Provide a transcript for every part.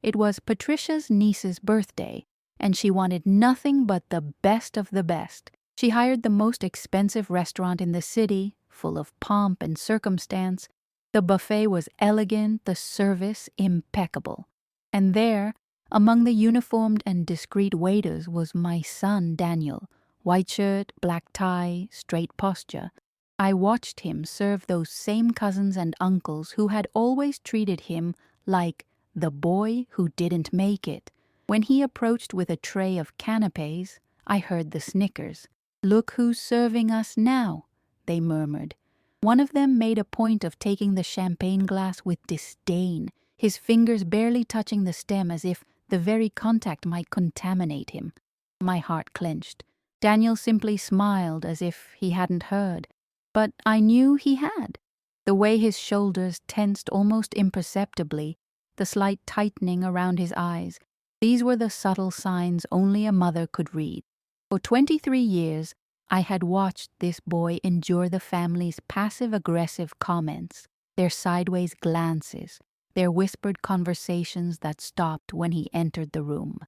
It was Patricia's niece's birthday, and she wanted nothing but the best of the best. She hired the most expensive restaurant in the city, full of pomp and circumstance. The buffet was elegant, the service impeccable. And there, among the uniformed and discreet waiters, was my son Daniel, white shirt, black tie, straight posture. I watched him serve those same cousins and uncles who had always treated him like the boy who didn't make it. When he approached with a tray of canapes, I heard the snickers. "Look who's serving us now," they murmured. One of them made a point of taking the champagne glass with disdain, his fingers barely touching the stem as if the very contact might contaminate him. My heart clenched. Daniel simply smiled as if he hadn't heard. But I knew he had. The way his shoulders tensed almost imperceptibly, the slight tightening around his eyes, these were the subtle signs only a mother could read. For 23 years, I had watched this boy endure the family's passive-aggressive comments, their sideways glances, their whispered conversations that stopped when he entered the room.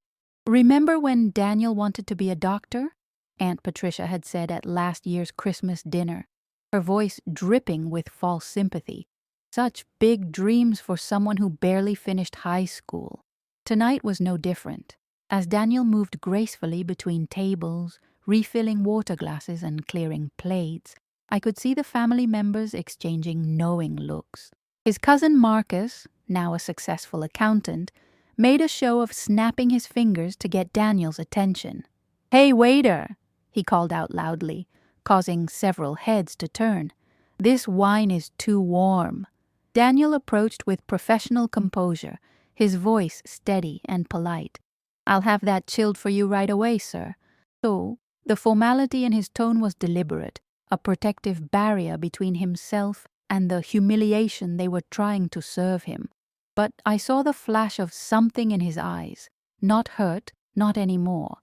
"Remember when Daniel wanted to be a doctor?" Aunt Patricia had said at last year's Christmas dinner, her voice dripping with false sympathy. Such big dreams for someone who barely finished high school. Tonight was no different. As Daniel moved gracefully between tables, refilling water glasses and clearing plates, I could see the family members exchanging knowing looks. His cousin Marcus, now a successful accountant, made a show of snapping his fingers to get Daniel's attention. "Hey, waiter!" he called out loudly, causing several heads to turn. "This wine is too warm." Daniel approached with professional composure, his voice steady and polite. "I'll have that chilled for you right away, sir." So, the formality in his tone was deliberate, a protective barrier between himself and the humiliation they were trying to serve him. But I saw the flash of something in his eyes, not hurt, not anymore,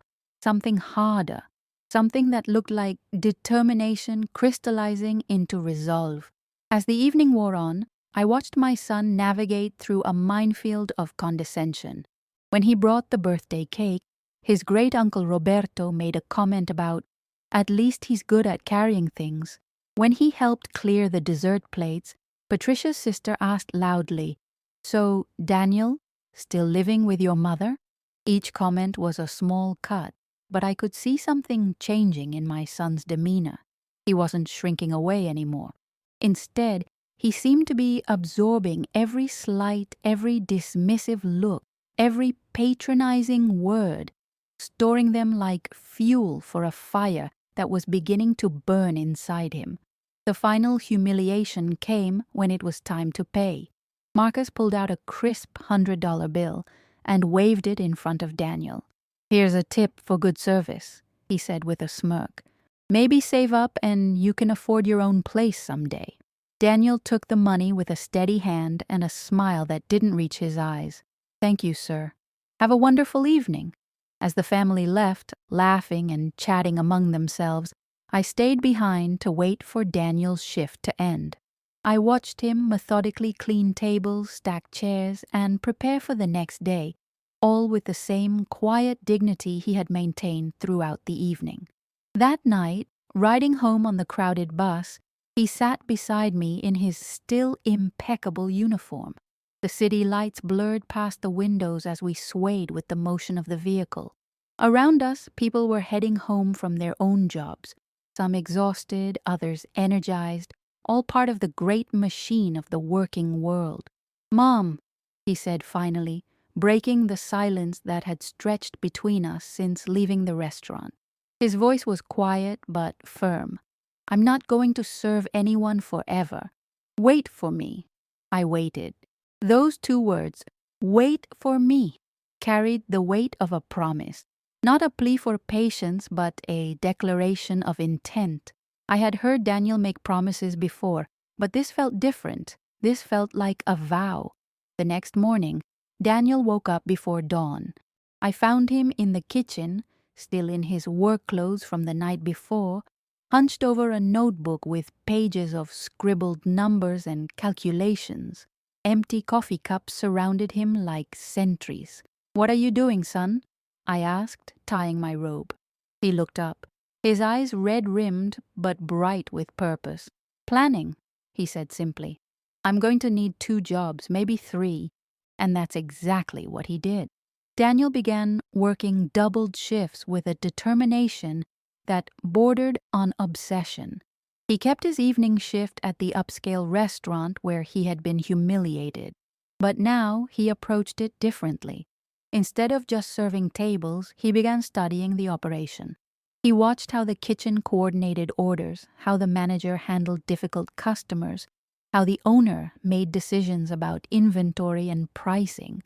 something harder, something that looked like determination crystallizing into resolve. As the evening wore on, I watched my son navigate through a minefield of condescension. When he brought the birthday cake, his great-uncle Roberto made a comment about, "At least he's good at carrying things." When he helped clear the dessert plates, Patricia's sister asked loudly, "So, Daniel, still living with your mother?" Each comment was a small cut, but I could see something changing in my son's demeanor. He wasn't shrinking away anymore. Instead, he seemed to be absorbing every slight, every dismissive look, every patronizing word, storing them like fuel for a fire that was beginning to burn inside him. The final humiliation came when it was time to pay. Marcus pulled out a crisp $100 bill and waved it in front of Daniel. "Here's a tip for good service," he said with a smirk. "Maybe save up and you can afford your own place someday." Daniel took the money with a steady hand and a smile that didn't reach his eyes. "Thank you, sir. Have a wonderful evening." As the family left, laughing and chatting among themselves, I stayed behind to wait for Daniel's shift to end. I watched him methodically clean tables, stack chairs, and prepare for the next day, all with the same quiet dignity he had maintained throughout the evening. That night, riding home on the crowded bus, he sat beside me in his still impeccable uniform. The city lights blurred past the windows as we swayed with the motion of the vehicle. Around us, people were heading home from their own jobs, some exhausted, others energized, all part of the great machine of the working world. "Mom," he said finally, breaking the silence that had stretched between us since leaving the restaurant. His voice was quiet but firm. "I'm not going to serve anyone forever. Wait for me." I waited. Those two words, "wait for me," carried the weight of a promise. Not a plea for patience, but a declaration of intent. I had heard Daniel make promises before, but this felt different. This felt like a vow. The next morning, Daniel woke up before dawn. I found him in the kitchen, still in his work clothes from the night before, hunched over a notebook with pages of scribbled numbers and calculations. Empty coffee cups surrounded him like sentries. "What are you doing, son?" I asked, tying my robe. He looked up, his eyes red-rimmed but bright with purpose. "Planning," he said simply. "I'm going to need 2 jobs, maybe 3." And that's exactly what he did. Daniel began working doubled shifts with a determination that bordered on obsession. He kept his evening shift at the upscale restaurant where he had been humiliated. But now he approached it differently. Instead of just serving tables, he began studying the operation. He watched how the kitchen coordinated orders, how the manager handled difficult customers, how the owner made decisions about inventory and pricing.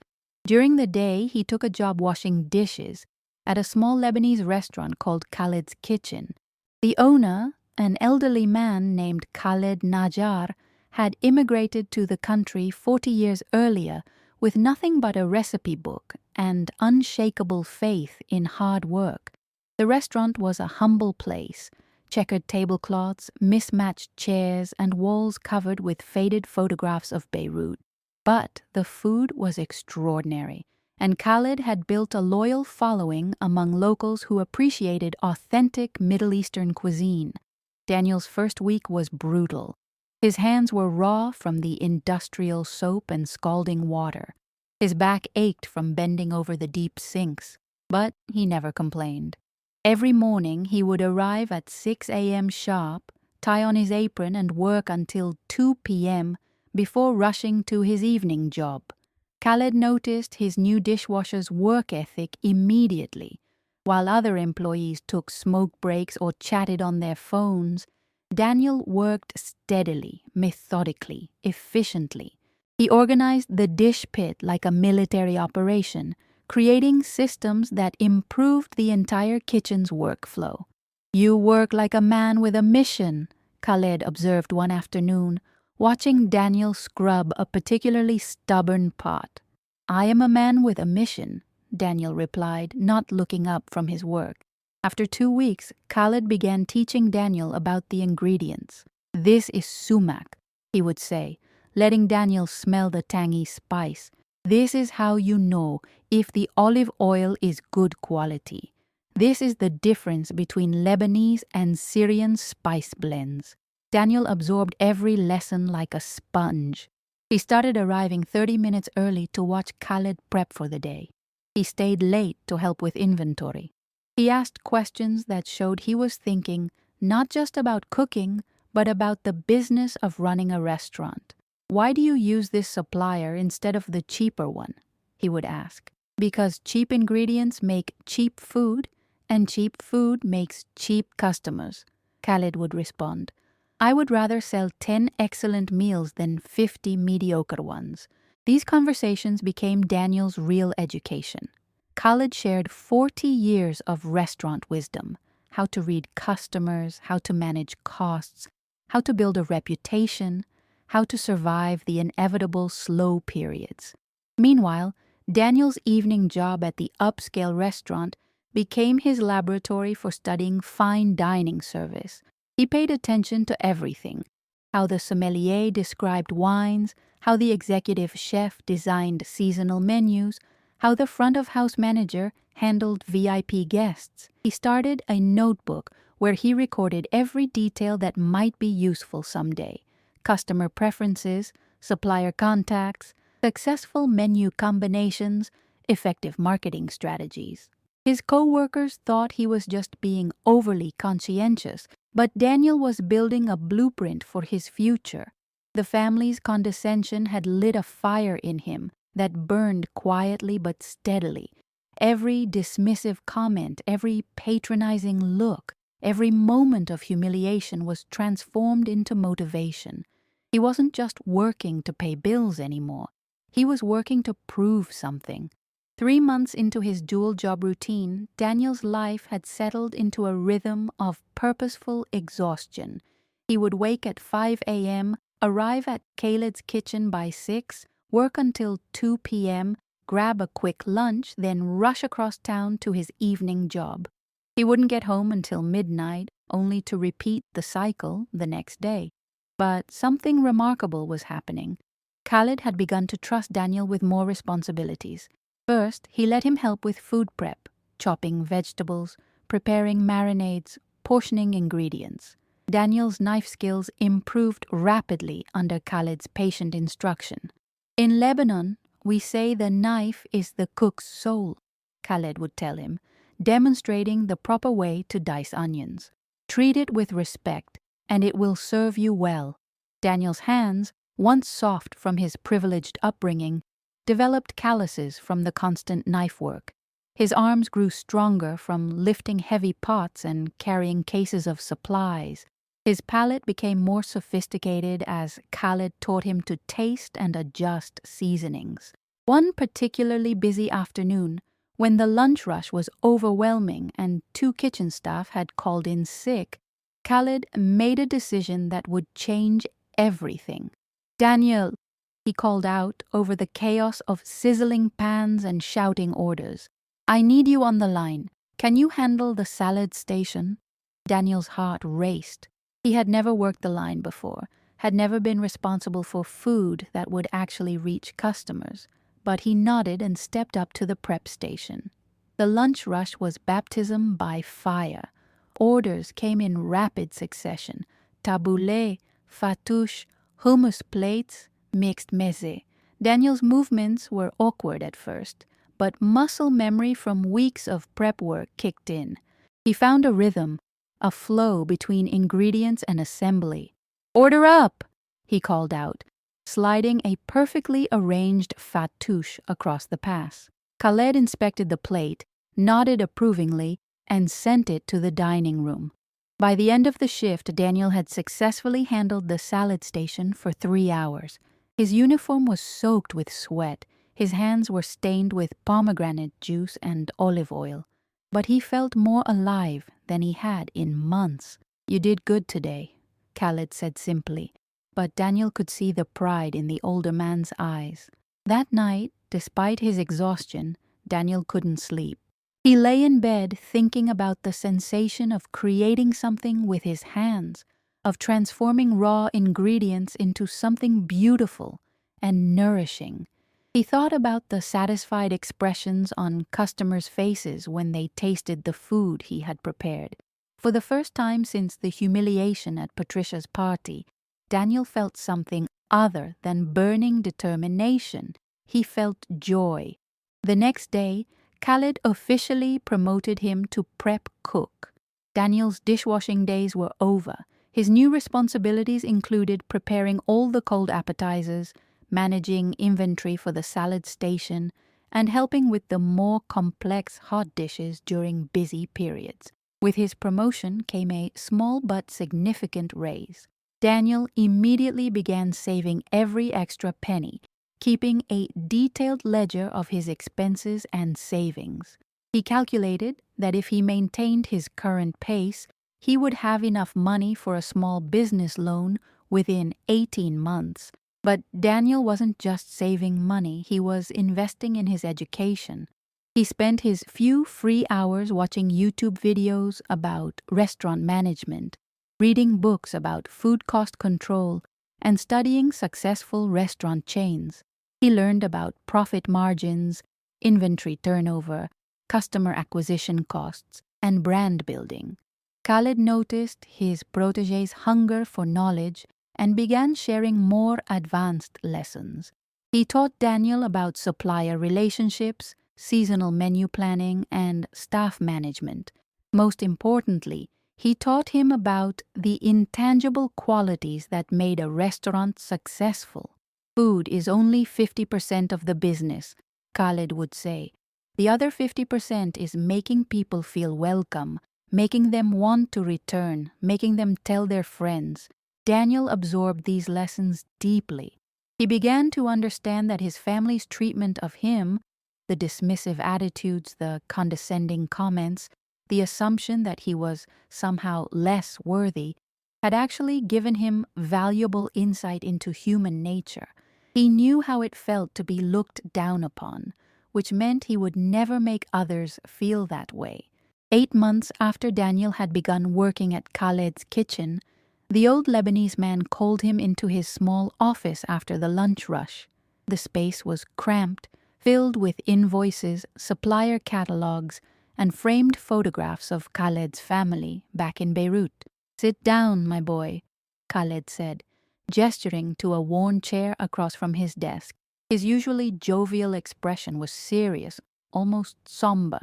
During the day, he took a job washing dishes at a small Lebanese restaurant called Khalid's Kitchen. The owner, an elderly man named Khaled Najjar, had immigrated to the country 40 years earlier with nothing but a recipe book and unshakable faith in hard work. The restaurant was a humble place, checkered tablecloths, mismatched chairs, and walls covered with faded photographs of Beirut. But the food was extraordinary, and Khaled had built a loyal following among locals who appreciated authentic Middle Eastern cuisine. Daniel's first week was brutal. His hands were raw from the industrial soap and scalding water. His back ached from bending over the deep sinks, but he never complained. Every morning he would arrive at 6 a.m. sharp, tie on his apron and work until 2 p.m. before rushing to his evening job. Khaled noticed his new dishwasher's work ethic immediately. While other employees took smoke breaks or chatted on their phones, Daniel worked steadily, methodically, efficiently. He organized the dish pit like a military operation, creating systems that improved the entire kitchen's workflow. "You work like a man with a mission," Khaled observed one afternoon, watching Daniel scrub a particularly stubborn pot. "I am a man with a mission," Daniel replied, not looking up from his work. After 2 weeks, Khaled began teaching Daniel about the ingredients. "This is sumac," he would say, letting Daniel smell the tangy spice. "This is how you know if the olive oil is good quality. This is the difference between Lebanese and Syrian spice blends." Daniel absorbed every lesson like a sponge. He started arriving 30 minutes early to watch Khaled prep for the day. He stayed late to help with inventory. He asked questions that showed he was thinking not just about cooking, but about the business of running a restaurant. "Why do you use this supplier instead of the cheaper one?" he would ask. "Because cheap ingredients make cheap food, and cheap food makes cheap customers," Khaled would respond. "I would rather sell 10 excellent meals than 50 mediocre ones." These conversations became Daniel's real education. Khaled shared 40 years of restaurant wisdom: how to read customers, how to manage costs, how to build a reputation, how to survive the inevitable slow periods. Meanwhile, Daniel's evening job at the upscale restaurant became his laboratory for studying fine dining service. He paid attention to everything: how the sommelier described wines, how the executive chef designed seasonal menus, how the front-of-house manager handled VIP guests. He started a notebook where he recorded every detail that might be useful someday: customer preferences, supplier contacts, successful menu combinations, effective marketing strategies. His co-workers thought he was just being overly conscientious, but Daniel was building a blueprint for his future. The family's condescension had lit a fire in him that burned quietly but steadily. Every dismissive comment, every patronizing look, every moment of humiliation was transformed into motivation. He wasn't just working to pay bills anymore. He was working to prove something. 3 months into his dual job routine, Daniel's life had settled into a rhythm of purposeful exhaustion. He would wake at 5 a.m., arrive at Khaled's kitchen by 6, work until 2 p.m., grab a quick lunch, then rush across town to his evening job. He wouldn't get home until midnight, only to repeat the cycle the next day. But something remarkable was happening. Khaled had begun to trust Daniel with more responsibilities. First, he let him help with food prep, chopping vegetables, preparing marinades, portioning ingredients. Daniel's knife skills improved rapidly under Khaled's patient instruction. In Lebanon, we say the knife is the cook's soul, Khaled would tell him, demonstrating the proper way to dice onions. Treat it with respect, and it will serve you well. Daniel's hands, once soft from his privileged upbringing, developed calluses from the constant knife work. His arms grew stronger from lifting heavy pots and carrying cases of supplies. His palate became more sophisticated as Khaled taught him to taste and adjust seasonings. One particularly busy afternoon, when the lunch rush was overwhelming and 2 kitchen staff had called in sick, Khaled made a decision that would change everything. "Daniel," he called out over the chaos of sizzling pans and shouting orders, "I need you on the line. Can you handle the salad station?" Daniel's heart raced. He had never worked the line before, had never been responsible for food that would actually reach customers, but he nodded and stepped up to the prep station. The lunch rush was baptism by fire. Orders came in rapid succession: tabouleh, fattoush, hummus plates, mixed meze. Daniel's movements were awkward at first, but muscle memory from weeks of prep work kicked in. He found a rhythm, a flow between ingredients and assembly. "Order up!" he called out, sliding a perfectly arranged fattoush across the pass. Khaled inspected the plate, nodded approvingly, and sent it to the dining room. By the end of the shift, Daniel had successfully handled the salad station for 3 hours. His uniform was soaked with sweat. His hands were stained with pomegranate juice and olive oil. But he felt more alive than he had in months. "You did good today," Khaled said simply, but Daniel could see the pride in the older man's eyes. That night, despite his exhaustion, Daniel couldn't sleep. He lay in bed thinking about the sensation of creating something with his hands, of transforming raw ingredients into something beautiful and nourishing. He thought about the satisfied expressions on customers' faces when they tasted the food he had prepared. For the first time since the humiliation at Patricia's party, Daniel felt something other than burning determination. He felt joy. The next day, Khaled officially promoted him to prep cook. Daniel's dishwashing days were over. His new responsibilities included preparing all the cold appetizers, managing inventory for the salad station, and helping with the more complex hot dishes during busy periods. With his promotion came a small but significant raise. Daniel immediately began saving every extra penny, keeping a detailed ledger of his expenses and savings. He calculated that if he maintained his current pace, he would have enough money for a small business loan within 18 months. But Daniel wasn't just saving money, he was investing in his education. He spent his few free hours watching YouTube videos about restaurant management, reading books about food cost control, and studying successful restaurant chains. He learned about profit margins, inventory turnover, customer acquisition costs, and brand building. Khaled noticed his protégé's hunger for knowledge and began sharing more advanced lessons. He taught Daniel about supplier relationships, seasonal menu planning, and staff management. Most importantly, he taught him about the intangible qualities that made a restaurant successful. "Food is only 50% of the business," Khaled would say. "The other 50% is making people feel welcome, making them want to return, making them tell their friends." Daniel absorbed these lessons deeply. He began to understand that his family's treatment of him, the dismissive attitudes, the condescending comments, the assumption that he was somehow less worthy, had actually given him valuable insight into human nature. He knew how it felt to be looked down upon, which meant he would never make others feel that way. 8 months after Daniel had begun working at Khaled's kitchen, The old Lebanese man called him into his small office after the lunch rush. The space was cramped, filled with invoices, supplier catalogs, and framed photographs of Khaled's family back in Beirut. "Sit down, my boy," Khaled said, gesturing to a worn chair across from his desk. His usually jovial expression was serious, almost somber.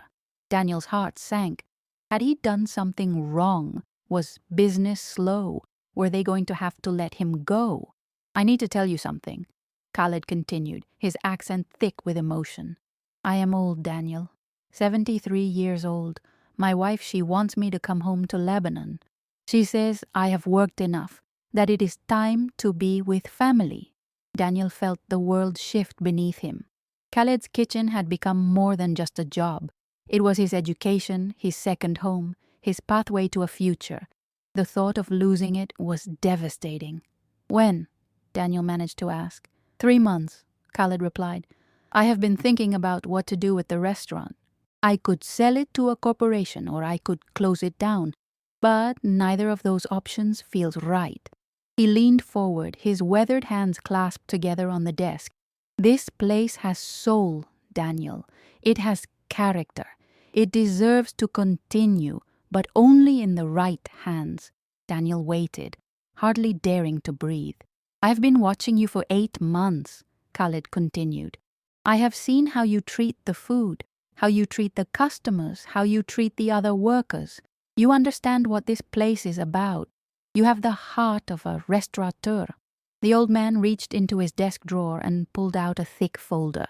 Daniel's heart sank. Had he done something wrong? Was business slow? Were they going to have to let him go? "I need to tell you something," Khaled continued, his accent thick with emotion. "I am old, Daniel. 73 years old. My wife, she wants me to come home to Lebanon. She says I have worked enough, that it is time to be with family." Daniel felt the world shift beneath him. Khaled's kitchen had become more than just a job. It was his education, his second home, his pathway to a future. The thought of losing it was devastating. "When?" Daniel managed to ask. 3 months, Khaled replied. "I have been thinking about what to do with the restaurant. I could sell it to a corporation or I could close it down, but neither of those options feels right." He leaned forward, his weathered hands clasped together on the desk. "This place has soul, Daniel. It has character. It deserves to continue, but only in the right hands." Daniel waited, hardly daring to breathe. "I have been watching you for 8 months, Khaled continued. "I have seen how you treat the food, how you treat the customers, how you treat the other workers. You understand what this place is about. You have the heart of a restaurateur." The old man reached into his desk drawer and pulled out a thick folder.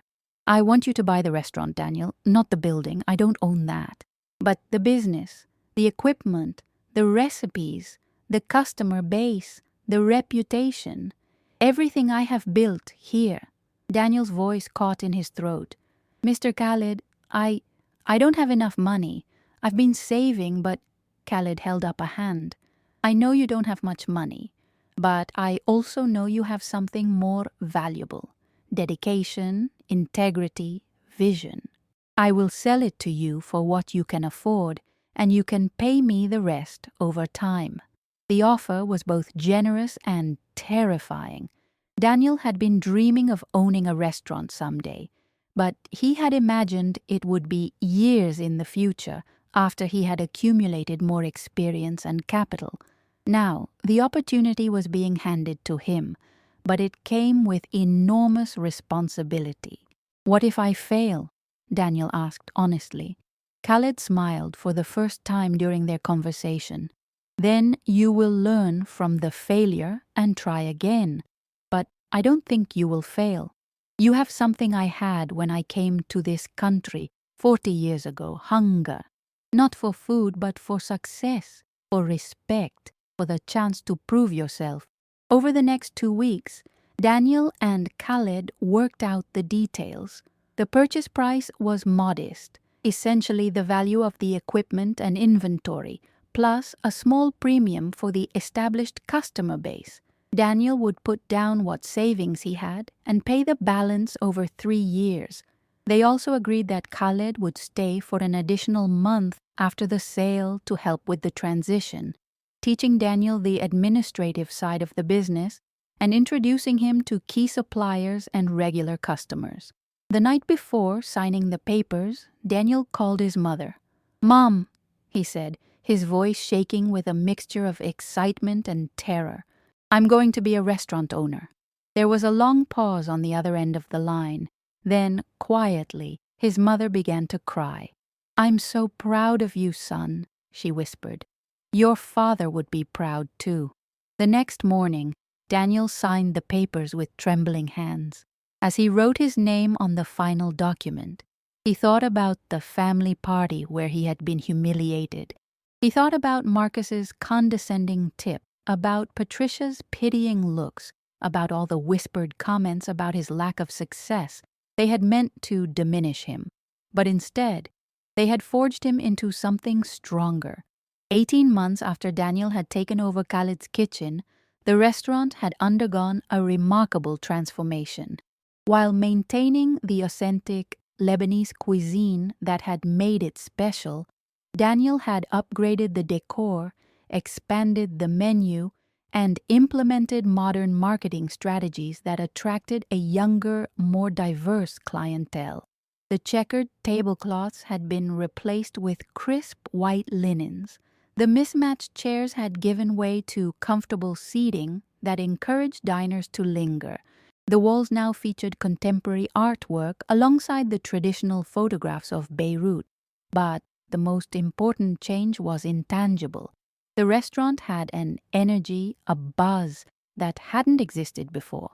"I want you to buy the restaurant, Daniel, not the building. I don't own that. But the business, the equipment, the recipes, the customer base, the reputation, everything I have built here." Daniel's voice caught in his throat. "Mr. Khaled, I don't have enough money. I've been saving, but—" Khaled held up a hand. "I know you don't have much money, but I also know you have something more valuable. Dedication, integrity, vision. I will sell it to you for what you can afford, and you can pay me the rest over time." The offer was both generous and terrifying. Daniel had been dreaming of owning a restaurant someday, but he had imagined it would be years in the future after he had accumulated more experience and capital. Now, the opportunity was being handed to him, but it came with enormous responsibility. "What if I fail?" Daniel asked honestly. Khaled smiled for the first time during their conversation. "Then you will learn from the failure and try again. But I don't think you will fail. You have something I had when I came to this country 40 years ago, hunger. Not for food, but for success, for respect, for the chance to prove yourself." Over the next 2 weeks, Daniel and Khaled worked out the details. The purchase price was modest, essentially the value of the equipment and inventory, plus a small premium for the established customer base. Daniel would put down what savings he had and pay the balance over 3 years. They also agreed that Khaled would stay for an additional month after the sale to help with the transition, teaching Daniel the administrative side of the business and introducing him to key suppliers and regular customers. The night before signing the papers, Daniel called his mother. "Mom," he said, his voice shaking with a mixture of excitement and terror, "I'm going to be a restaurant owner." There was a long pause on the other end of the line. Then, quietly, his mother began to cry. "I'm so proud of you, son," she whispered. "Your father would be proud too." The next morning, Daniel signed the papers with trembling hands. As he wrote his name on the final document, he thought about the family party where he had been humiliated. He thought about Marcus's condescending tip, about Patricia's pitying looks, about all the whispered comments about his lack of success. They had meant to diminish him, but instead, they had forged him into something stronger. 18 months after Daniel had taken over Khaled's kitchen, the restaurant had undergone a remarkable transformation. While maintaining the authentic Lebanese cuisine that had made it special, Daniel had upgraded the decor, expanded the menu, and implemented modern marketing strategies that attracted a younger, more diverse clientele. The checkered tablecloths had been replaced with crisp white linens. The mismatched chairs had given way to comfortable seating that encouraged diners to linger. The walls now featured contemporary artwork alongside the traditional photographs of Beirut. But the most important change was intangible. The restaurant had an energy, a buzz that hadn't existed before.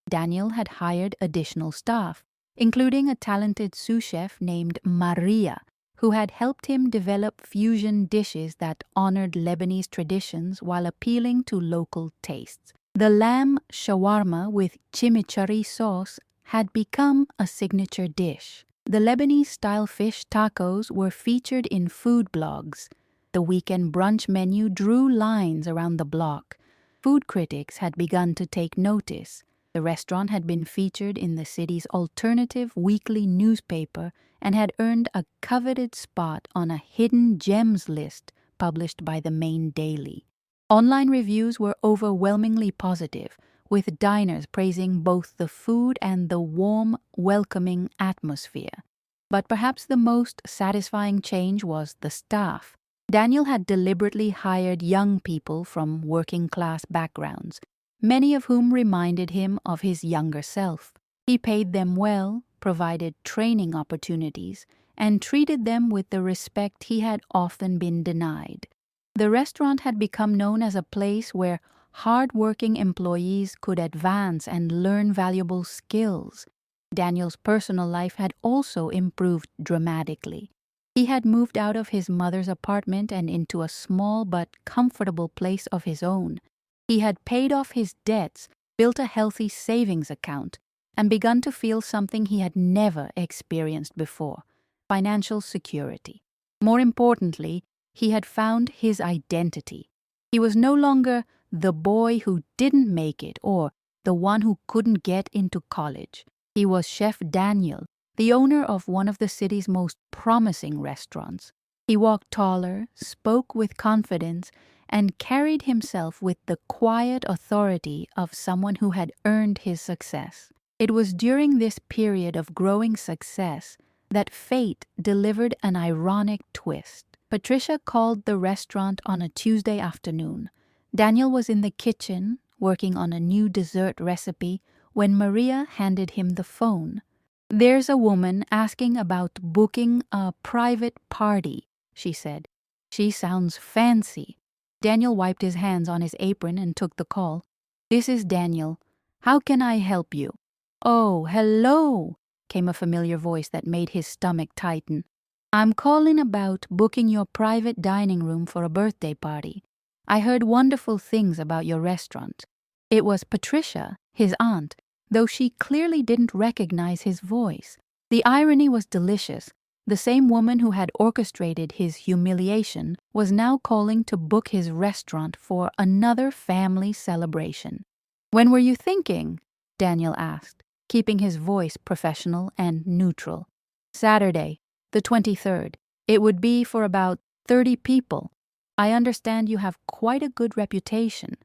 Daniel had hired additional staff, including a talented sous chef named Maria, who had helped him develop fusion dishes that honored Lebanese traditions while appealing to local tastes. The lamb shawarma with chimichurri sauce had become a signature dish. The Lebanese-style fish tacos were featured in food blogs. The weekend brunch menu drew lines around the block. Food critics had begun to take notice. The restaurant had been featured in the city's alternative weekly newspaper and had earned a coveted spot on a hidden gems list published by the main daily. Online reviews were overwhelmingly positive, with diners praising both the food and the warm, welcoming atmosphere. But perhaps the most satisfying change was the staff. Daniel had deliberately hired young people from working-class backgrounds, many of whom reminded him of his younger self. He paid them well, provided training opportunities, and treated them with the respect he had often been denied. The restaurant had become known as a place where hard-working employees could advance and learn valuable skills. Daniel's personal life had also improved dramatically. He had moved out of his mother's apartment and into a small but comfortable place of his own. He had paid off his debts, built a healthy savings account, and begun to feel something he had never experienced before: financial security. More importantly, he had found his identity. He was no longer the boy who didn't make it or the one who couldn't get into college. He was Chef Daniel, the owner of one of the city's most promising restaurants. He walked taller, spoke with confidence, and carried himself with the quiet authority of someone who had earned his success. It was during this period of growing success that fate delivered an ironic twist. Patricia called the restaurant on a Tuesday afternoon. Daniel was in the kitchen, working on a new dessert recipe, when Maria handed him the phone. "There's a woman asking about booking a private party," she said. "She sounds fancy." Daniel wiped his hands on his apron and took the call. "This is Daniel. How can I help you?" "Oh, hello," came a familiar voice that made his stomach tighten. "I'm calling about booking your private dining room for a birthday party. I heard wonderful things about your restaurant." It was Patricia, his aunt, though she clearly didn't recognize his voice. The irony was delicious. The same woman who had orchestrated his humiliation was now calling to book his restaurant for another family celebration. "When were you thinking?" Daniel asked, keeping his voice professional and neutral. "Saturday, the 23rd. It would be for about 30 people. I understand you have quite a good reputation."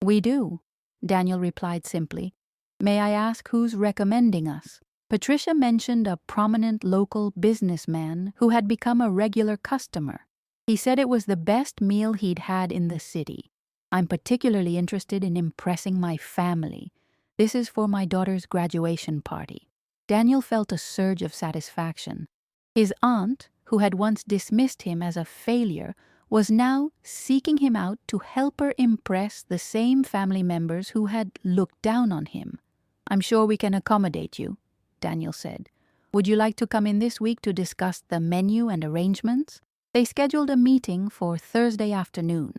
"We do," Daniel replied simply. "May I ask who's recommending us?" Patricia mentioned a prominent local businessman who had become a regular customer. He said it was the best meal he'd had in the city. "I'm particularly interested in impressing my family. This is for my daughter's graduation party." Daniel felt a surge of satisfaction. His aunt, who had once dismissed him as a failure, was now seeking him out to help her impress the same family members who had looked down on him. "I'm sure we can accommodate you," Daniel said. "Would you like to come in this week to discuss the menu and arrangements?" They scheduled a meeting for Thursday afternoon.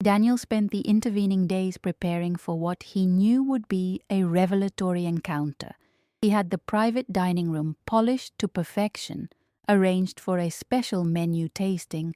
Daniel spent the intervening days preparing for what he knew would be a revelatory encounter. He had the private dining room polished to perfection, arranged for a special menu tasting,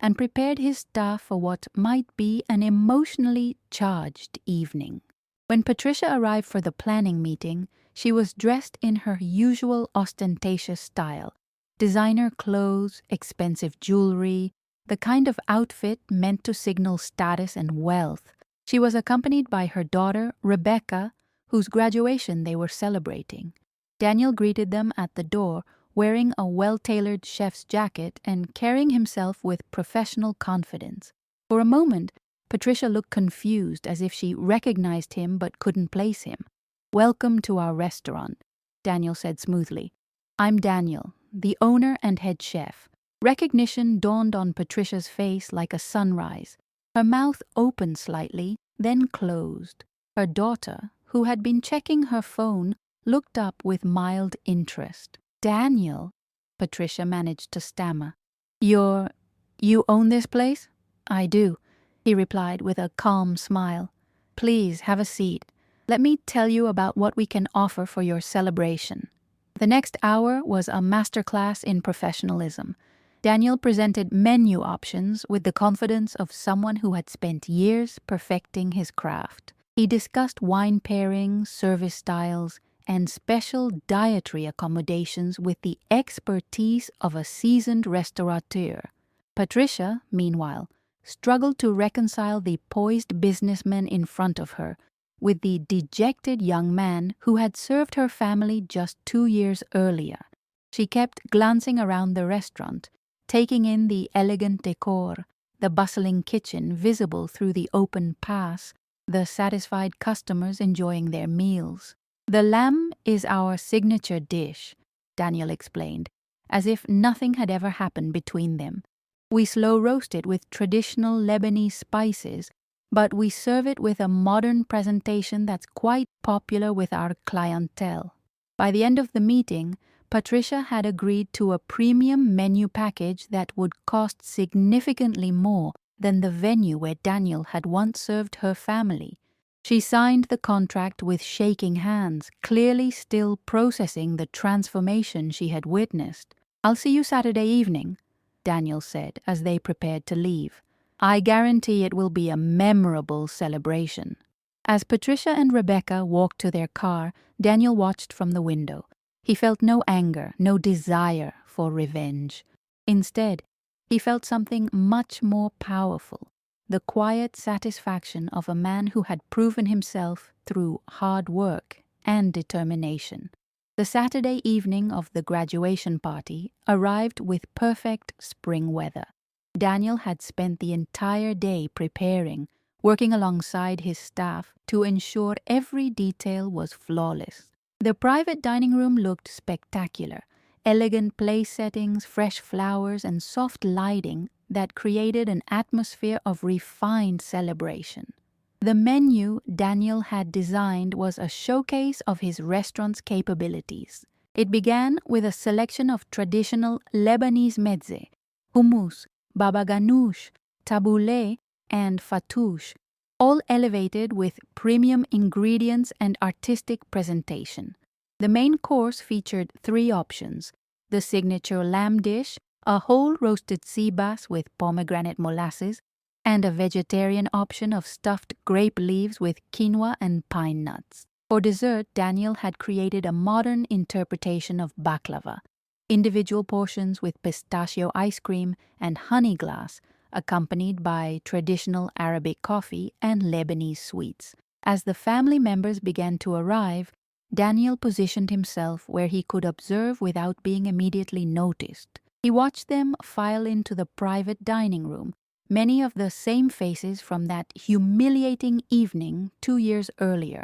and prepared his staff for what might be an emotionally charged evening. When Patricia arrived for the planning meeting, she was dressed in her usual ostentatious style: designer clothes, expensive jewelry, the kind of outfit meant to signal status and wealth. She was accompanied by her daughter, Rebecca, whose graduation they were celebrating. Daniel greeted them at the door, wearing a well-tailored chef's jacket and carrying himself with professional confidence. For a moment, Patricia looked confused, as if she recognized him but couldn't place him. "Welcome to our restaurant," Daniel said smoothly. "I'm Daniel, the owner and head chef." Recognition dawned on Patricia's face like a sunrise. Her mouth opened slightly, then closed. Her daughter, who had been checking her phone, looked up with mild interest. "Daniel," Patricia managed to stammer. You own this place?" "I do," he replied with a calm smile. "Please have a seat. Let me tell you about what we can offer for your celebration." The next hour was a masterclass in professionalism. Daniel presented menu options with the confidence of someone who had spent years perfecting his craft. He discussed wine pairings, service styles, and special dietary accommodations with the expertise of a seasoned restaurateur. Patricia, meanwhile, struggled to reconcile the poised businessman in front of her with the dejected young man who had served her family just 2 years earlier. She kept glancing around the restaurant, taking in the elegant decor, the bustling kitchen visible through the open pass, the satisfied customers enjoying their meals. "The lamb is our signature dish," Daniel explained, as if nothing had ever happened between them. "We slow roast it with traditional Lebanese spices, but we serve it with a modern presentation that's quite popular with our clientele." By the end of the meeting, Patricia had agreed to a premium menu package that would cost significantly more than the venue where Daniel had once served her family. She signed the contract with shaking hands, clearly still processing the transformation she had witnessed. "I'll see you Saturday evening," Daniel said as they prepared to leave. "I guarantee it will be a memorable celebration." As Patricia and Rebecca walked to their car, Daniel watched from the window. He felt no anger, no desire for revenge. Instead, he felt something much more powerful, the quiet satisfaction of a man who had proven himself through hard work and determination. The Saturday evening of the graduation party arrived with perfect spring weather. Daniel had spent the entire day preparing, working alongside his staff to ensure every detail was flawless. The private dining room looked spectacular. Elegant place settings, fresh flowers, and soft lighting that created an atmosphere of refined celebration. The menu Daniel had designed was a showcase of his restaurant's capabilities. It began with a selection of traditional Lebanese mezze, hummus, baba ganoush, tabbouleh, and fattoush, all elevated with premium ingredients and artistic presentation. The main course featured 3 options: the signature lamb dish, a whole roasted sea bass with pomegranate molasses, and a vegetarian option of stuffed grape leaves with quinoa and pine nuts. For dessert, Daniel had created a modern interpretation of baklava, individual portions with pistachio ice cream and honey glass, accompanied by traditional Arabic coffee and Lebanese sweets. As the family members began to arrive, Daniel positioned himself where he could observe without being immediately noticed. He watched them file into the private dining room, many of the same faces from that humiliating evening 2 years earlier.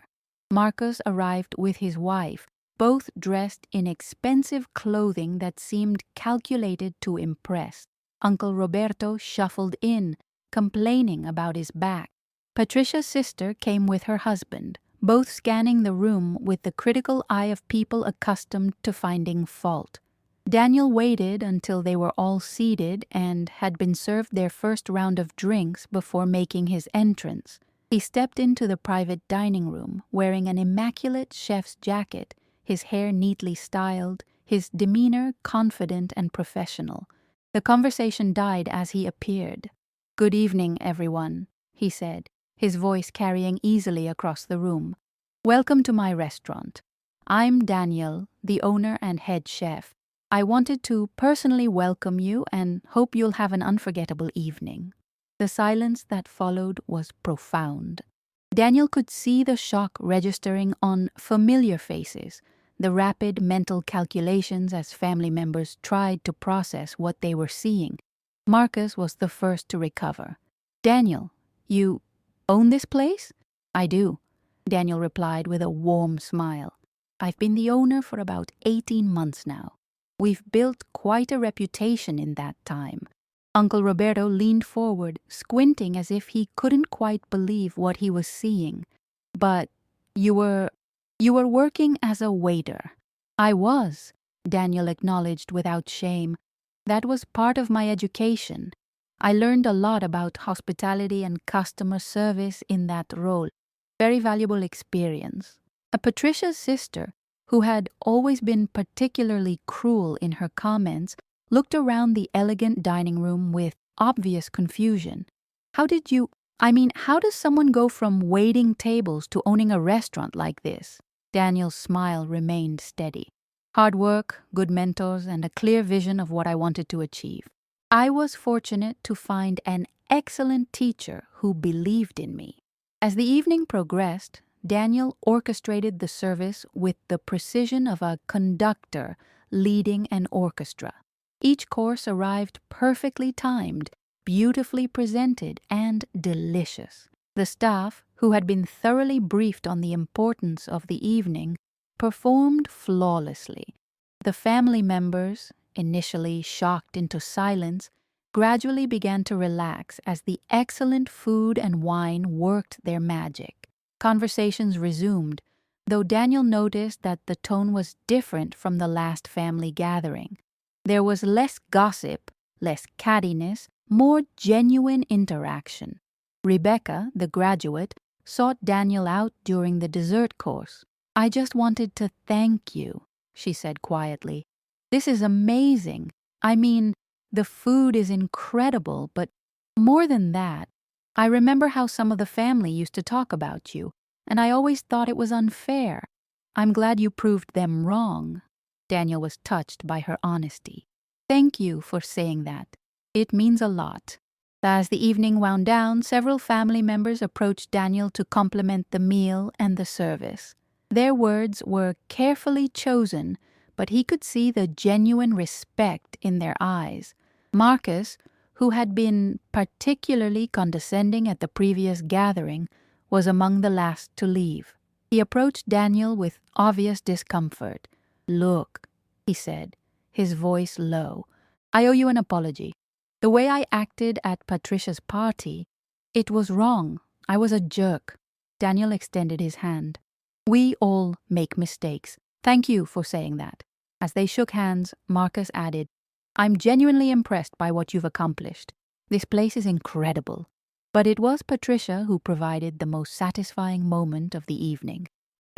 Marcus arrived with his wife, both dressed in expensive clothing that seemed calculated to impress. Uncle Roberto shuffled in, complaining about his back. Patricia's sister came with her husband, both scanning the room with the critical eye of people accustomed to finding fault. Daniel waited until they were all seated and had been served their first round of drinks before making his entrance. He stepped into the private dining room, wearing an immaculate chef's jacket, his hair neatly styled, his demeanor confident and professional. The conversation died as he appeared. "Good evening, everyone," he said, his voice carrying easily across the room. "Welcome to my restaurant. I'm Daniel, the owner and head chef. I wanted to personally welcome you and hope you'll have an unforgettable evening." The silence that followed was profound. Daniel could see the shock registering on familiar faces, the rapid mental calculations as family members tried to process what they were seeing. Marcus was the first to recover. "Daniel, you own this place?" "I do," Daniel replied with a warm smile. "I've been the owner for about 18 months now. We've built quite a reputation in that time." Uncle Roberto leaned forward, squinting as if he couldn't quite believe what he was seeing. "But you were working as a waiter." "I was," Daniel acknowledged without shame. "That was part of my education. I learned a lot about hospitality and customer service in that role. Very valuable experience." Patricia's sister, who had always been particularly cruel in her comments, looked around the elegant dining room with obvious confusion. How does someone go from waiting tables to owning a restaurant like this?" Daniel's smile remained steady. "Hard work, good mentors, and a clear vision of what I wanted to achieve. I was fortunate to find an excellent teacher who believed in me." As the evening progressed, Daniel orchestrated the service with the precision of a conductor leading an orchestra. Each course arrived perfectly timed, beautifully presented, and delicious. The staff, who had been thoroughly briefed on the importance of the evening, performed flawlessly. The family members, initially shocked into silence, gradually began to relax as the excellent food and wine worked their magic. Conversations resumed, though Daniel noticed that the tone was different from the last family gathering. There was less gossip, less cattiness, more genuine interaction. Rebecca, the graduate, sought Daniel out during the dessert course. "I just wanted to thank you," she said quietly. "This is amazing. I mean, the food is incredible, but more than that, I remember how some of the family used to talk about you, and I always thought it was unfair. I'm glad you proved them wrong." Daniel was touched by her honesty. "Thank you for saying that. It means a lot." As the evening wound down, several family members approached Daniel to compliment the meal and the service. Their words were carefully chosen, but he could see the genuine respect in their eyes. Marcus, who had been particularly condescending at the previous gathering, was among the last to leave. He approached Daniel with obvious discomfort. "Look," he said, his voice low, "I owe you an apology. The way I acted at Patricia's party, it was wrong. I was a jerk." Daniel extended his hand. "We all make mistakes. Thank you for saying that." As they shook hands, Marcus added, "I'm genuinely impressed by what you've accomplished. This place is incredible." But it was Patricia who provided the most satisfying moment of the evening.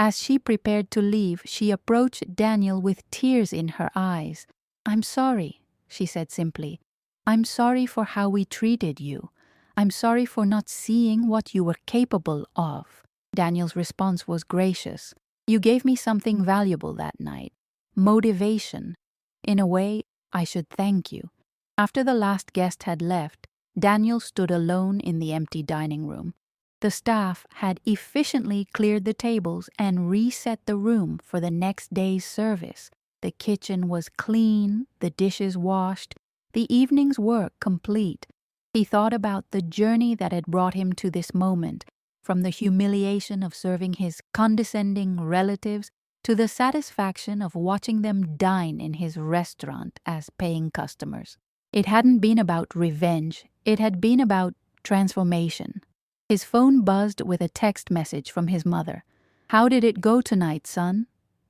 As she prepared to leave, she approached Daniel with tears in her eyes. "I'm sorry," she said simply. "I'm sorry for how we treated you. I'm sorry for not seeing what you were capable of." Daniel's response was gracious. "You gave me something valuable that night. Motivation. In a way, I should thank you." After the last guest had left, Daniel stood alone in the empty dining room. The staff had efficiently cleared the tables and reset the room for the next day's service. The kitchen was clean, the dishes washed, the evening's work complete. He thought about the journey that had brought him to this moment, from the humiliation of serving his condescending relatives to the satisfaction of watching them dine in his restaurant as paying customers. It hadn't been about revenge, it had been about transformation. His phone buzzed with a text message from his mother. "How did it go tonight, son?"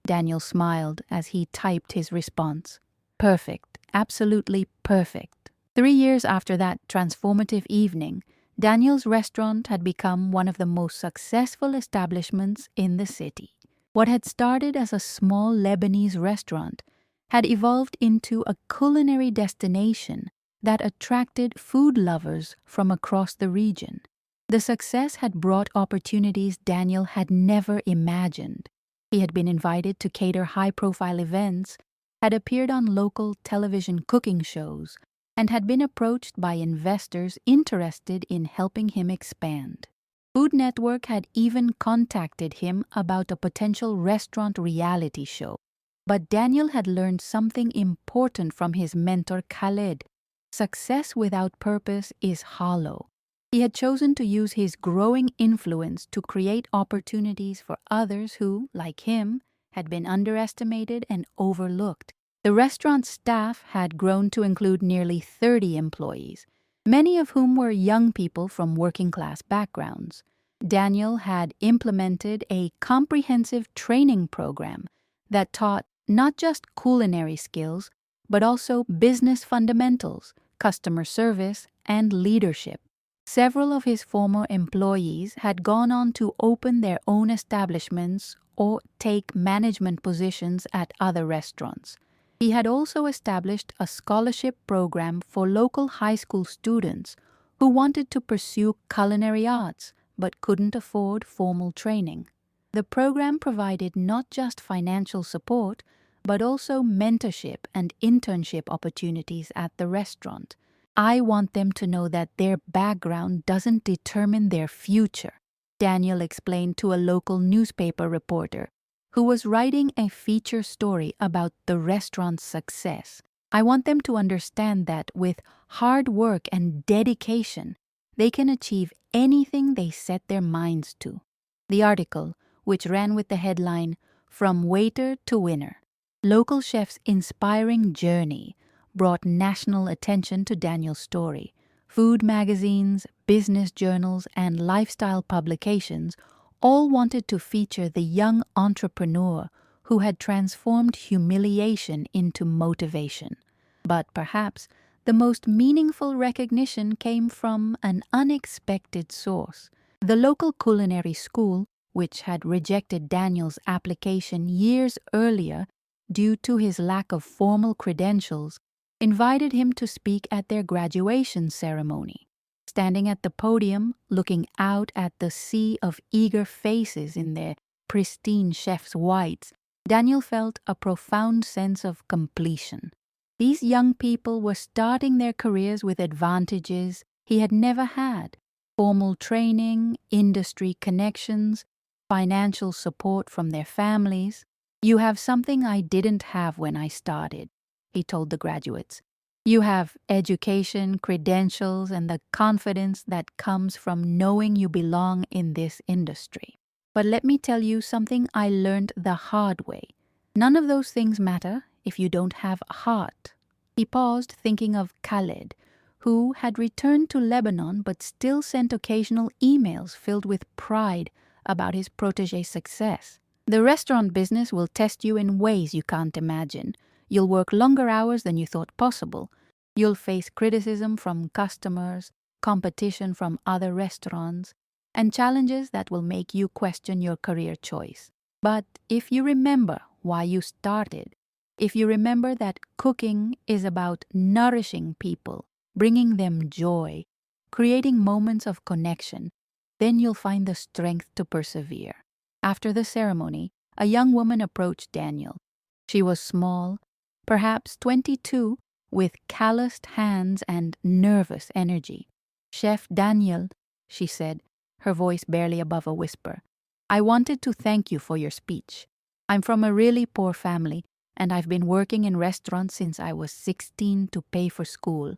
Daniel smiled as he typed his response. "Perfect, absolutely perfect." 3 years after that transformative evening, Daniel's restaurant had become one of the most successful establishments in the city. What had started as a small Lebanese restaurant had evolved into a culinary destination that attracted food lovers from across the region. The success had brought opportunities Daniel had never imagined. He had been invited to cater high-profile events, had appeared on local television cooking shows, and had been approached by investors interested in helping him expand. Food Network had even contacted him about a potential restaurant reality show. But Daniel had learned something important from his mentor Khaled. Success without purpose is hollow. He had chosen to use his growing influence to create opportunities for others who, like him, had been underestimated and overlooked. The restaurant staff had grown to include nearly 30 employees, many of whom were young people from working-class backgrounds. Daniel had implemented a comprehensive training program that taught not just culinary skills, but also business fundamentals, customer service, and leadership. Several of his former employees had gone on to open their own establishments or take management positions at other restaurants. He had also established a scholarship program for local high school students who wanted to pursue culinary arts but couldn't afford formal training. The program provided not just financial support, but also mentorship and internship opportunities at the restaurant. I want them to know that their background doesn't determine their future, Daniel explained to a local newspaper reporter who was writing a feature story about the restaurant's success. I want them to understand that with hard work and dedication, they can achieve anything they set their minds to. The article, which ran with the headline, "From Waiter to Winner, Local Chef's Inspiring Journey," brought national attention to Daniel's story. Food magazines, business journals, and lifestyle publications all wanted to feature the young entrepreneur who had transformed humiliation into motivation. But perhaps the most meaningful recognition came from an unexpected source. The local culinary school, which had rejected Daniel's application years earlier due to his lack of formal credentials, invited him to speak at their graduation ceremony. Standing at the podium, looking out at the sea of eager faces in their pristine chef's whites, Daniel felt a profound sense of completion. These young people were starting their careers with advantages he had never had: formal training, industry connections, financial support from their families. "You have something I didn't have when I started," he told the graduates. "You have education, credentials, and the confidence that comes from knowing you belong in this industry. But let me tell you something I learned the hard way. None of those things matter if you don't have a heart." He paused, thinking of Khaled, who had returned to Lebanon but still sent occasional emails filled with pride about his protégé's success. "The restaurant business will test you in ways you can't imagine. You'll work longer hours than you thought possible. You'll face criticism from customers, competition from other restaurants, and challenges that will make you question your career choice. But if you remember why you started, if you remember that cooking is about nourishing people, bringing them joy, creating moments of connection, then you'll find the strength to persevere." After the ceremony, a young woman approached Daniel. She was small, perhaps 22, with calloused hands and nervous energy. "Chef Daniel," she said, her voice barely above a whisper, "I wanted to thank you for your speech. I'm from a really poor family, and I've been working in restaurants since I was 16 to pay for school.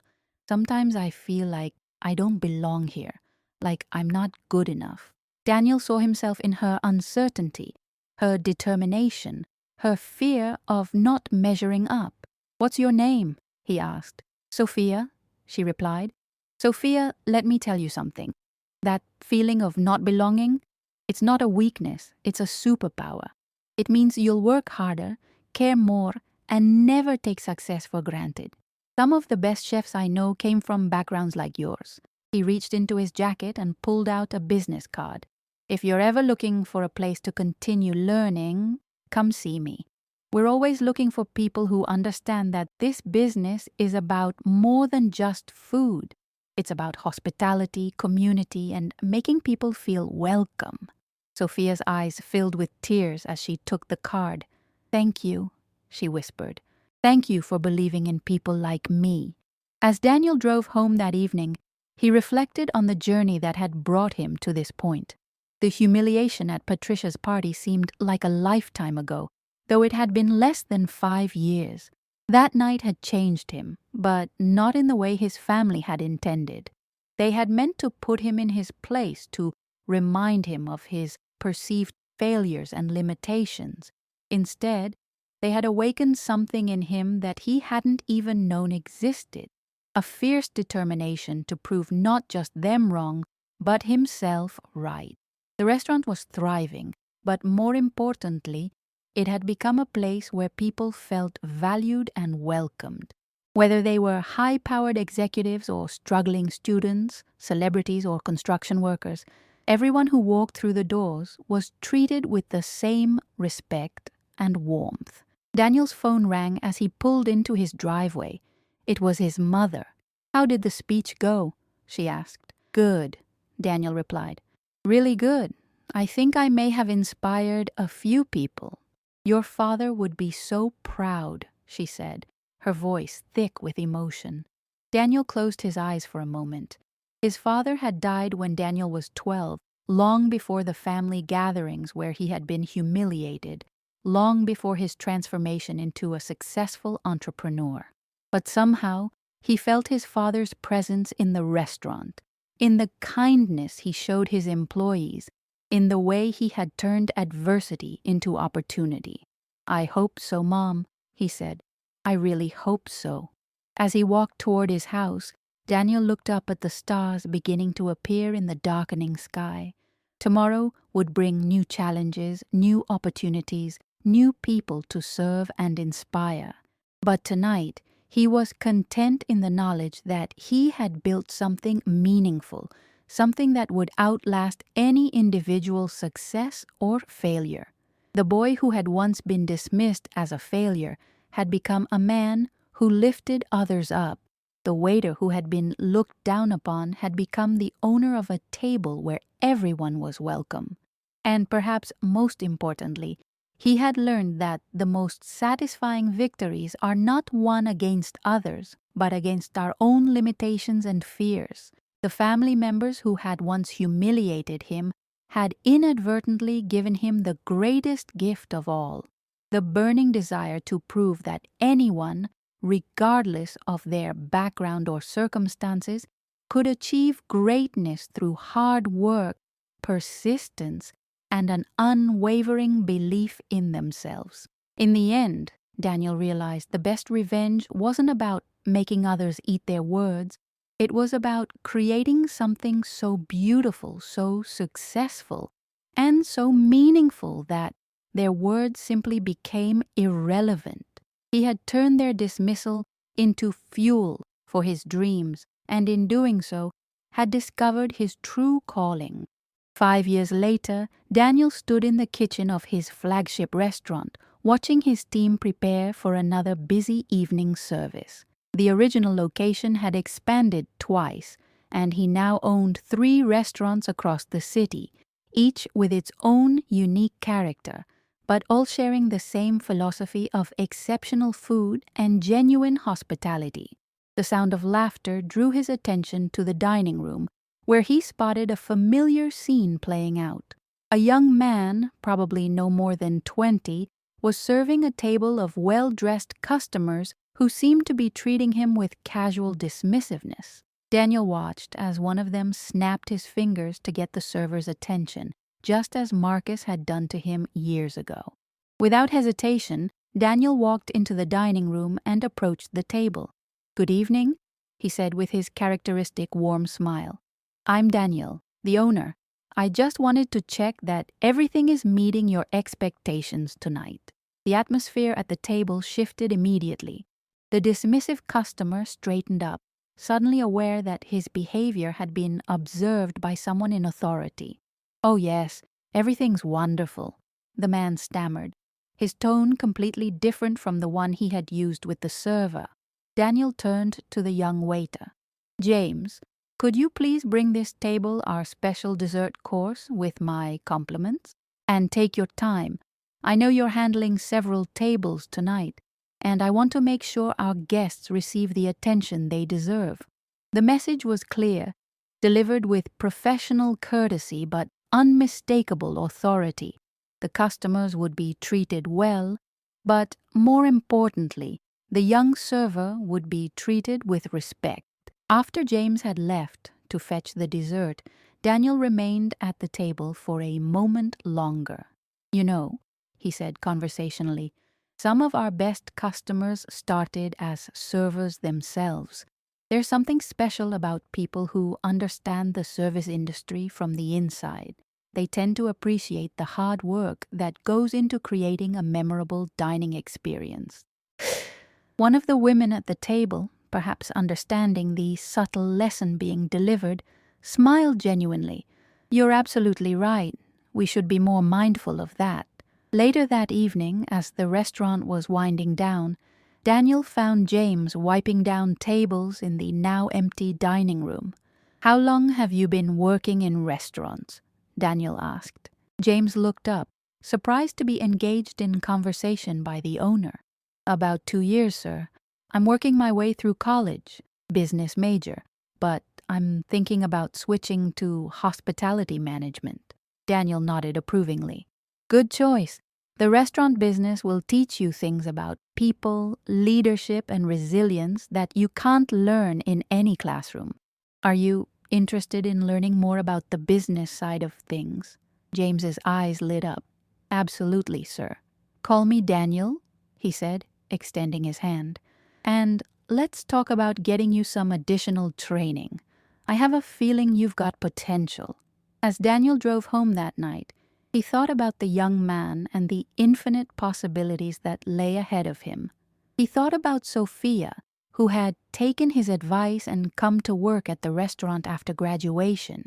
Sometimes I feel like I don't belong here, like I'm not good enough." Daniel saw himself in her uncertainty, her determination, her fear of not measuring up. "What's your name?" he asked. "Sophia," she replied. "Sophia, let me tell you something. That feeling of not belonging, it's not a weakness, it's a superpower. It means you'll work harder, care more, and never take success for granted. Some of the best chefs I know came from backgrounds like yours." He reached into his jacket and pulled out a business card. "If you're ever looking for a place to continue learning, come see me. We're always looking for people who understand that this business is about more than just food. It's about hospitality, community, and making people feel welcome." Sophia's eyes filled with tears as she took the card. "Thank you," she whispered. "Thank you for believing in people like me." As Daniel drove home that evening, He reflected on the journey that had brought him to this point. The humiliation at Patricia's party seemed like a lifetime ago, though it had been less than 5 years. That night had changed him, but not in the way his family had intended. They had meant to put him in his place, to remind him of his perceived failures and limitations. Instead, they had awakened something in him that he hadn't even known existed, a fierce determination to prove not just them wrong, but himself right. The restaurant was thriving, but more importantly, it had become a place where people felt valued and welcomed. Whether they were high-powered executives or struggling students, celebrities or construction workers, everyone who walked through the doors was treated with the same respect and warmth. Daniel's phone rang as he pulled into his driveway. It was his mother. "How did the speech go?" she asked. "Good," Daniel replied. "Really good. I think I may have inspired a few people." "Your father would be so proud," she said, her voice thick with emotion. Daniel closed his eyes for a moment. His father had died when Daniel was 12, long before the family gatherings where he had been humiliated, long before his transformation into a successful entrepreneur. But somehow, he felt his father's presence in the restaurant, in the kindness he showed his employees, in the way he had turned adversity into opportunity. "I hope so, Mom," he said. "I really hope so." As he walked toward his house, Daniel looked up at the stars beginning to appear in the darkening sky. Tomorrow would bring new challenges, new opportunities, new people to serve and inspire. But tonight, he was content in the knowledge that he had built something meaningful, something that would outlast any individual success or failure. The boy who had once been dismissed as a failure had become a man who lifted others up. The waiter who had been looked down upon had become the owner of a table where everyone was welcome. And perhaps most importantly, he had learned that the most satisfying victories are not won against others, but against our own limitations and fears. The family members who had once humiliated him had inadvertently given him the greatest gift of all, the burning desire to prove that anyone, regardless of their background or circumstances, could achieve greatness through hard work, persistence, and an unwavering belief in themselves. In the end, Daniel realized the best revenge wasn't about making others eat their words. It was about creating something so beautiful, so successful, and so meaningful that their words simply became irrelevant. He had turned their dismissal into fuel for his dreams, and in doing so, had discovered his true calling. 5 years later, Daniel stood in the kitchen of his flagship restaurant, watching his team prepare for another busy evening service. The original location had expanded twice, and he now owned 3 restaurants across the city, each with its own unique character, but all sharing the same philosophy of exceptional food and genuine hospitality. The sound of laughter drew his attention to the dining room, where he spotted a familiar scene playing out. A young man, probably no more than 20, was serving a table of well-dressed customers who seemed to be treating him with casual dismissiveness. Daniel watched as one of them snapped his fingers to get the server's attention, just as Marcus had done to him years ago. Without hesitation, Daniel walked into the dining room and approached the table. "Good evening," he said with his characteristic warm smile. "I'm Daniel, the owner. I just wanted to check that everything is meeting your expectations tonight." The atmosphere at the table shifted immediately. The dismissive customer straightened up, suddenly aware that his behavior had been observed by someone in authority. "Oh yes, everything's wonderful," the man stammered, his tone completely different from the one he had used with the server. Daniel turned to the young waiter. "James, could you please bring this table our special dessert course with my compliments? And take your time. I know you're handling several tables tonight, and I want to make sure our guests receive the attention they deserve." The message was clear, delivered with professional courtesy but unmistakable authority. The customers would be treated well, but more importantly, the young server would be treated with respect. After James had left to fetch the dessert, Daniel remained at the table for a moment longer. "You know," he said conversationally, "some of our best customers started as servers themselves. There's something special about people who understand the service industry from the inside. They tend to appreciate the hard work that goes into creating a memorable dining experience." One of the women at the table, perhaps understanding the subtle lesson being delivered, smiled genuinely. "You're absolutely right. We should be more mindful of that." Later that evening, as the restaurant was winding down, Daniel found James wiping down tables in the now empty dining room. "How long have you been working in restaurants?" Daniel asked. James looked up, surprised to be engaged in conversation by the owner. "About 2 years, sir. I'm working my way through college, business major, but I'm thinking about switching to hospitality management." Daniel nodded approvingly. "Good choice. The restaurant business will teach you things about people, leadership, and resilience that you can't learn in any classroom. Are you interested in learning more about the business side of things?" James's eyes lit up. "Absolutely, sir." "Call me Daniel," he said, extending his hand. "And let's talk about getting you some additional training. I have a feeling you've got potential." As Daniel drove home that night, he thought about the young man and the infinite possibilities that lay ahead of him. He thought about Sophia, who had taken his advice and come to work at the restaurant after graduation.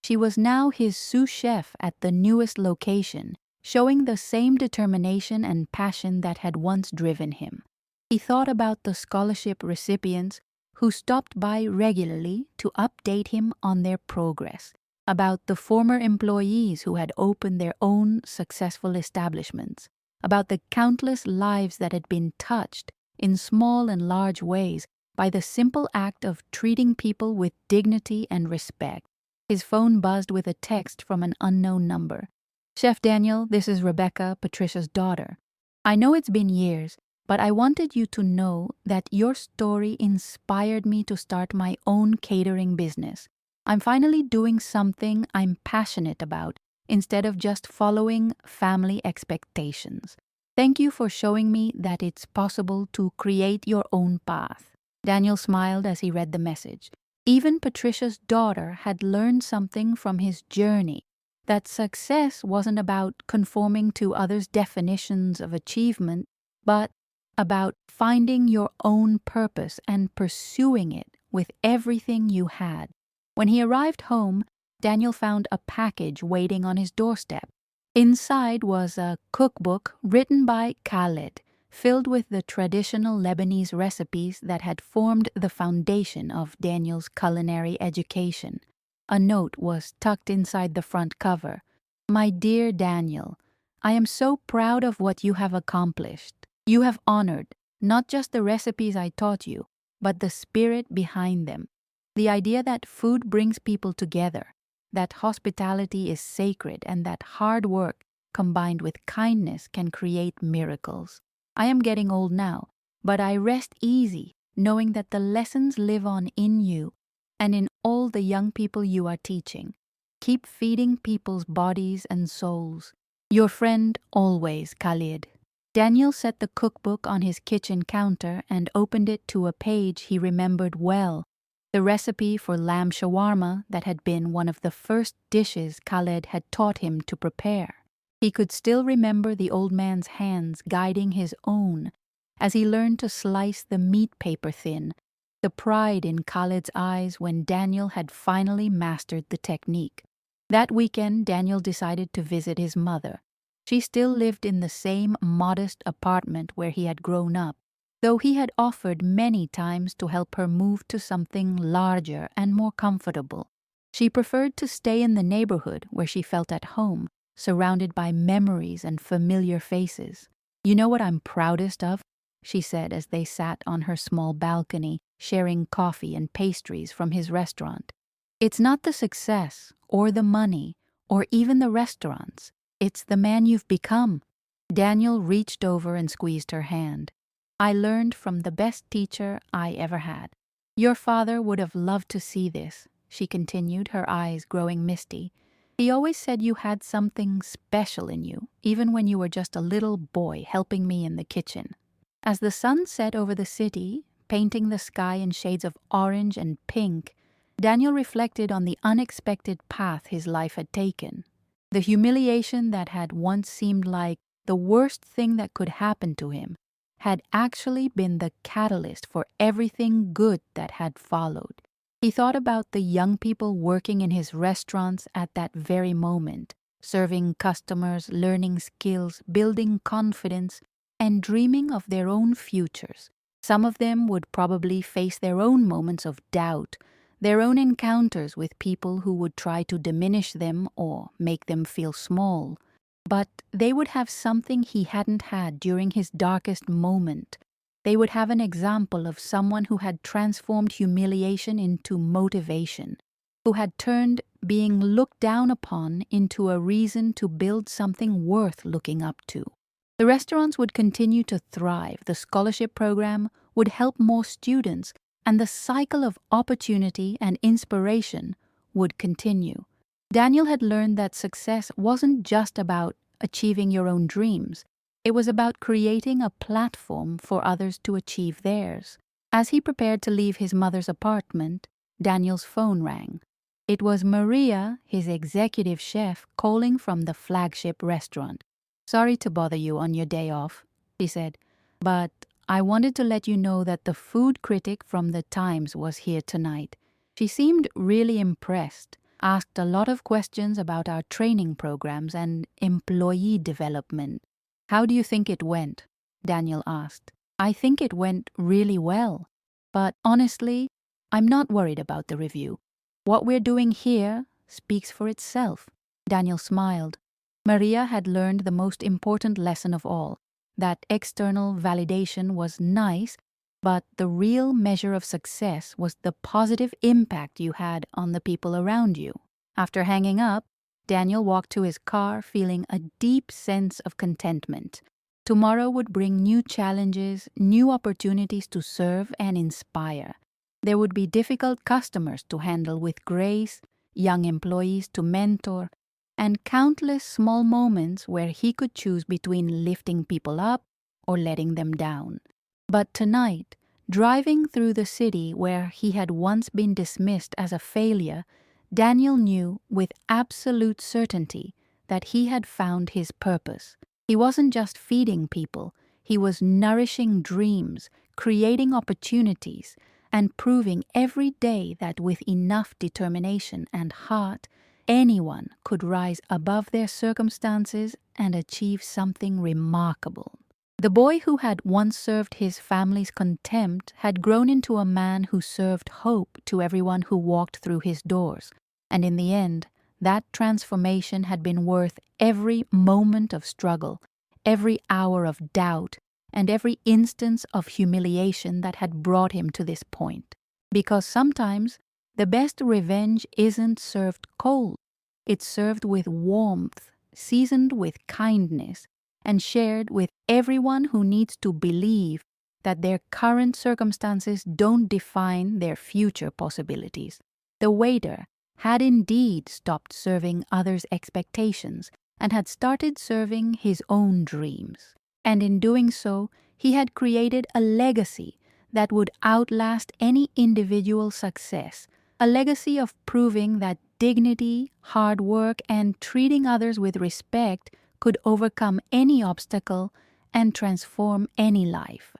She was now his sous chef at the newest location, showing the same determination and passion that had once driven him. He thought about the scholarship recipients who stopped by regularly to update him on their progress, about the former employees who had opened their own successful establishments, about the countless lives that had been touched in small and large ways by the simple act of treating people with dignity and respect. His phone buzzed with a text from an unknown number. "Chef Daniel, this is Rebecca, Patricia's daughter. I know it's been years, but I wanted you to know that your story inspired me to start my own catering business. I'm finally doing something I'm passionate about instead of just following family expectations. Thank you for showing me that it's possible to create your own path." Daniel smiled as he read the message. Even Patricia's daughter had learned something from his journey, that success wasn't about conforming to others' definitions of achievement, but about finding your own purpose and pursuing it with everything you had. When he arrived home, Daniel found a package waiting on his doorstep. Inside was a cookbook written by Khaled, filled with the traditional Lebanese recipes that had formed the foundation of Daniel's culinary education. A note was tucked inside the front cover. "My dear Daniel, I am so proud of what you have accomplished. You have honored not just the recipes I taught you, but the spirit behind them. The idea that food brings people together, that hospitality is sacred, and that hard work combined with kindness can create miracles. I am getting old now, but I rest easy knowing that the lessons live on in you and in all the young people you are teaching. Keep feeding people's bodies and souls. Your friend always, Khalid." Daniel set the cookbook on his kitchen counter and opened it to a page he remembered well, the recipe for lamb shawarma that had been one of the first dishes Khaled had taught him to prepare. He could still remember the old man's hands guiding his own as he learned to slice the meat paper thin, the pride in Khaled's eyes when Daniel had finally mastered the technique. That weekend, Daniel decided to visit his mother. She still lived in the same modest apartment where he had grown up, though he had offered many times to help her move to something larger and more comfortable. She preferred to stay in the neighborhood where she felt at home, surrounded by memories and familiar faces. "You know what I'm proudest of?" she said as they sat on her small balcony, sharing coffee and pastries from his restaurant. It's not the success or the money or even the restaurants. It's the man you've become. Daniel reached over and squeezed her hand. I learned from the best teacher I ever had. Your father would have loved to see this, she continued, her eyes growing misty. He always said you had something special in you, even when you were just a little boy helping me in the kitchen. As the sun set over the city, painting the sky in shades of orange and pink, Daniel reflected on the unexpected path his life had taken. The humiliation that had once seemed like the worst thing that could happen to him had actually been the catalyst for everything good that had followed. He thought about the young people working in his restaurants at that very moment, serving customers, learning skills, building confidence, and dreaming of their own futures. Some of them would probably face their own moments of doubt, their own encounters with people who would try to diminish them or make them feel small. But they would have something he hadn't had during his darkest moment. They would have an example of someone who had transformed humiliation into motivation, who had turned being looked down upon into a reason to build something worth looking up to. The restaurants would continue to thrive, the scholarship program would help more students, and the cycle of opportunity and inspiration would continue. Daniel had learned that success wasn't just about achieving your own dreams. It was about creating a platform for others to achieve theirs. As he prepared to leave his mother's apartment, Daniel's phone rang. It was Maria, his executive chef, calling from the flagship restaurant. "Sorry to bother you on your day off," she said, "but I wanted to let you know that the food critic from the Times was here tonight. She seemed really impressed, asked a lot of questions about our training programs and employee development." "How do you think it went?" Daniel asked. "I think it went really well. But honestly, I'm not worried about the review. What we're doing here speaks for itself." Daniel smiled. Maria had learned the most important lesson of all, that external validation was nice, but the real measure of success was the positive impact you had on the people around you. After hanging up, Daniel walked to his car feeling a deep sense of contentment. Tomorrow would bring new challenges, new opportunities to serve and inspire. There would be difficult customers to handle with grace, young employees to mentor, and countless small moments where he could choose between lifting people up or letting them down. But tonight, driving through the city where he had once been dismissed as a failure, Daniel knew with absolute certainty that he had found his purpose. He wasn't just feeding people, he was nourishing dreams, creating opportunities, and proving every day that with enough determination and heart, anyone could rise above their circumstances and achieve something remarkable. The boy who had once served his family's contempt had grown into a man who served hope to everyone who walked through his doors, and in the end, that transformation had been worth every moment of struggle, every hour of doubt, and every instance of humiliation that had brought him to this point. Because sometimes the best revenge isn't served cold. It's served with warmth, seasoned with kindness, and shared with everyone who needs to believe that their current circumstances don't define their future possibilities. The waiter had indeed stopped serving others' expectations and had started serving his own dreams. And in doing so, he had created a legacy that would outlast any individual success, a legacy of proving that dignity, hard work, and treating others with respect could overcome any obstacle and transform any life.